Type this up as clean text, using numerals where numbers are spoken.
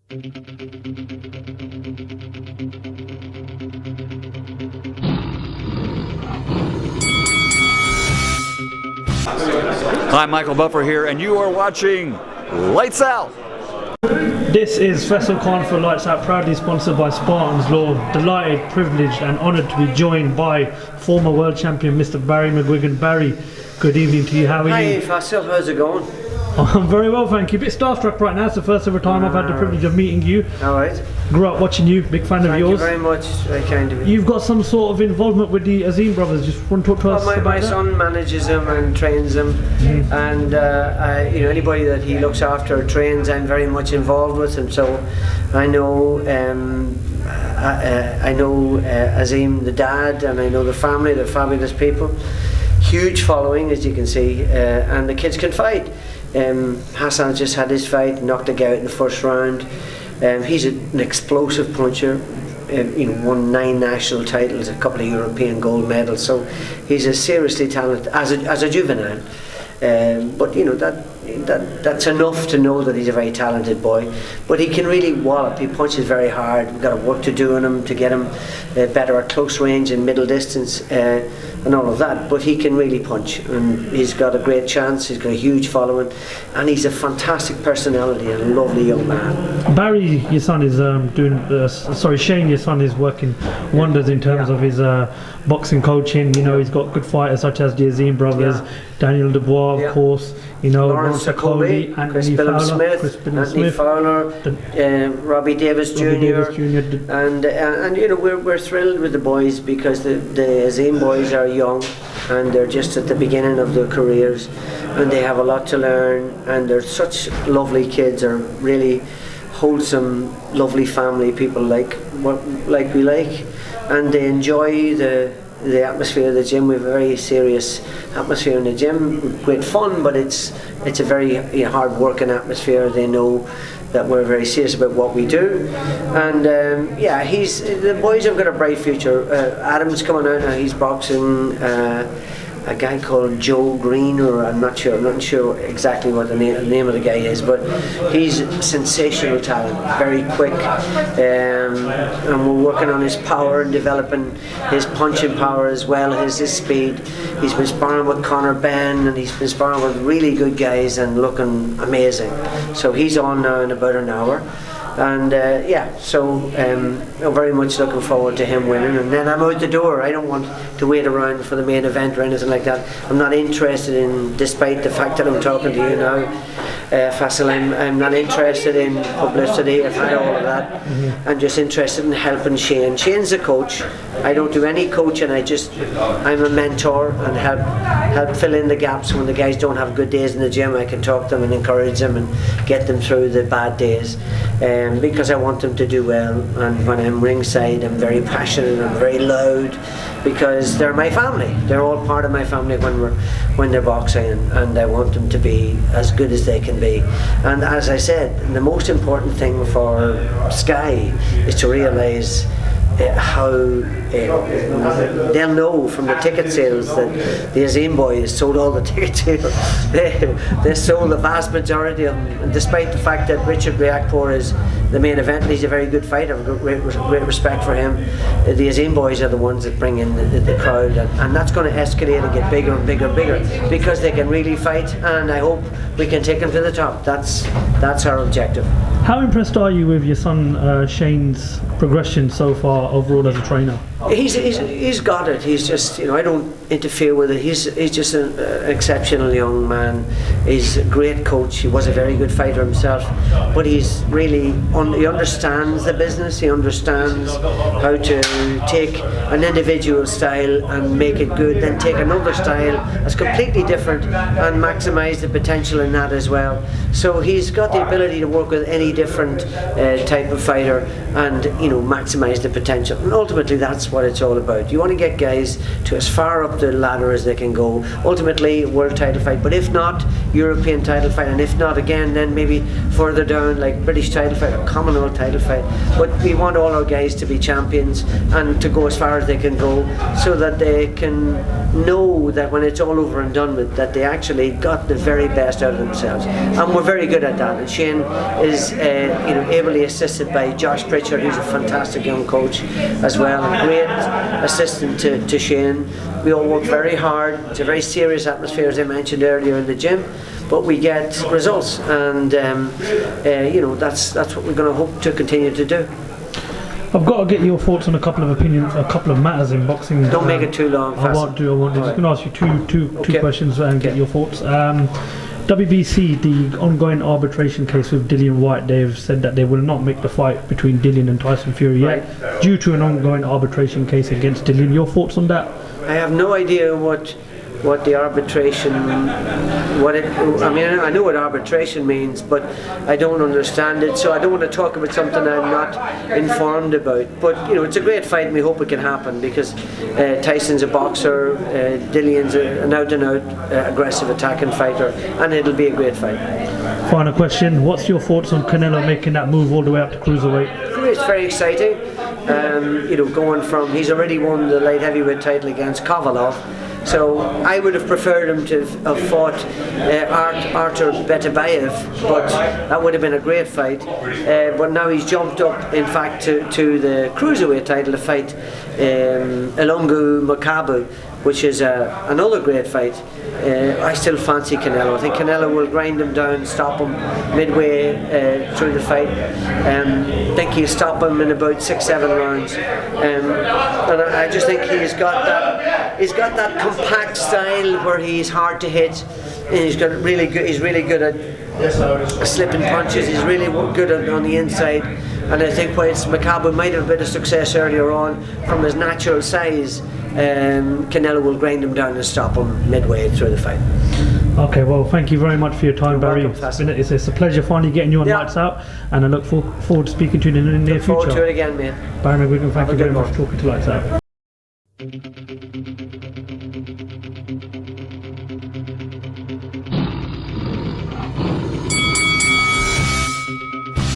Hi, Michael Buffer here, and you are watching Lights Out. This is Faisal Khan for Lights Out, proudly sponsored by Spartans Law. Delighted, privileged and honoured to be joined by former world champion Mr. Barry Mcguigan. Barry, good evening to you. How are you? Hi Faisal, how's it going? I'm very well, thank you. A bit starstruck right now. It's the first ever time I've had the privilege of meeting you. Alright. Grew up watching you, big fan of yours. Thank you very much, very kind of you. You've got some sort of involvement with the Azim brothers. Just want to talk to us about my that? son manages them and trains them, and you know, anybody that he looks after or trains, I'm very much involved with him. So I know Azim, the dad, and I know the family. They're fabulous people. Huge following, as you can see, and the kids can fight. Hassan just had his fight, knocked a guy out in the first round. He's an explosive puncher. You know, won 9 national titles, a couple of European gold medals. So he's a seriously talented as a juvenile. But you know that's enough to know that he's a very talented boy. But he can really wallop. He punches very hard. We've got work to do on him to get him better at close range and middle distance and all of that. But he can really punch, and he's got a great chance. He's got a huge following, and he's a fantastic personality and a lovely young man. Barry, your son is Shane, your son is working wonders in terms of his boxing coaching. You know, he's got good fighters such as the Azim brothers, Daniel Dubois, of course. You know, Lawrence Jacoby, Chris Anthony Fowler, Robbie Davis Jr. And you know, we're thrilled with the boys because the Azim boys are young and they're just at the beginning of their careers, and they have a lot to learn, and they're such lovely kids. Are really wholesome, lovely family people like we like, and they enjoy the atmosphere of the gym. We have a very serious atmosphere in the gym, great fun, but it's a very hard working atmosphere. They know that we're very serious about what we do, and the boys have got a bright future. Adam's coming out now, he's boxing a guy called Joe Green, or I'm not sure exactly what the name of the guy is, but he's sensational talent, very quick, and we're working on his power and developing his punching power as well as his speed. He's been sparring with Conor Ben, and he's been sparring with really good guys and looking amazing. So he's on now in about an hour. And I'm very much looking forward to him winning, and then I'm out the door. I don't want to wait around for the main event or anything like that. I'm not interested in, despite the fact that I'm talking to you now, Faisal, I'm not interested in publicity or all of that. I'm just interested in helping Shane. Shane's a coach. I don't do any coaching. I'm a mentor and help fill in the gaps when the guys don't have good days in the gym. I can talk to them and encourage them and get them through the bad days. Because I want them to do well, and when I'm ringside I'm very passionate, I'm very loud, because they're my family. They're all part of my family when they're boxing, and I want them to be as good as they can be. And as I said, the most important thing for Sky is to realise how they'll know from the ticket sales that the Azim boys sold all the ticket sales. They sold the vast majority of them, and despite the fact that Richard Riakporhe is the main event and he's a very good fighter, I've got great respect for him, the Azim boys are the ones that bring in the crowd, and that's going to escalate and get bigger and bigger and bigger because they can really fight, and I hope we can take them to the top. That's our objective. How impressed are you with your son Shane's progression so far overall as a trainer? He's got it. He's just, I don't interfere with it. He's just an exceptional young man. He's a great coach. He was a very good fighter himself, but he's really he understands the business. He understands how to take an individual style and make it good, then take another style that's completely different and maximise the potential in that as well. So he's got the ability to work with any different type of fighter and maximise the potential. And ultimately, that's That's what it's all about. You want to get guys to as far up the ladder as they can go. Ultimately, world title fight, but if not, European title fight, and if not again, then maybe further down, like British title fight or Commonwealth title fight. But we want all our guys to be champions and to go as far as they can go, so that they can know that when it's all over and done with, that they actually got the very best out of themselves. And we're very good at that. And Shane is ably assisted by Josh Pritchard, who's a fantastic young coach as well, a great assistant to Shane. We all work very hard. It's a very serious atmosphere, as I mentioned earlier, in the gym, but we get results, and that's what we're going to hope to continue to do. I've got to get your thoughts on a couple of opinions, a couple of matters in boxing. Don't make it too long. I won't do. I'm just going to ask you two questions and get your thoughts. WBC, the ongoing arbitration case with Dillian Whyte, they've said that they will not make the fight between Dillian and Tyson Fury yet, due to an ongoing arbitration case against Dillian. Your thoughts on that? I have no idea what the arbitration, I know what arbitration means, but I don't understand it, so I don't want to talk about something I'm not informed about. But it's a great fight, and we hope it can happen, because Tyson's a boxer, Dillian's an out-and-out aggressive attacking fighter, and it'll be a great fight. Final question, what's your thoughts on Canelo making that move all the way up to cruiserweight? It's very exciting. Going from, he's already won the light heavyweight title against Kovalov. So I would have preferred him to have fought Artur Betabayev, but that would have been a great fight. But now he's jumped up, in fact, to the cruiserweight title to fight Ilungu Makabu, which is another great fight. I still fancy Canelo. I think Canelo will grind him down, stop him midway through the fight. I think he'll stop him in about 6-7 rounds. And I just think he's got that compact style where he's hard to hit. And he's really good at slipping punches. He's really good on the inside. And I think whilst Makabu might have a bit of success earlier on from his natural size, Canelo will grind him down and stop him midway through the fight. Okay, well, thank you very much for your time, Barry. It's a pleasure finally getting you on Lights Out, and I look forward to speaking to you in the near future. Look forward to it again, mate. Barry Mcguigan, thank you very much for talking to Lights Out.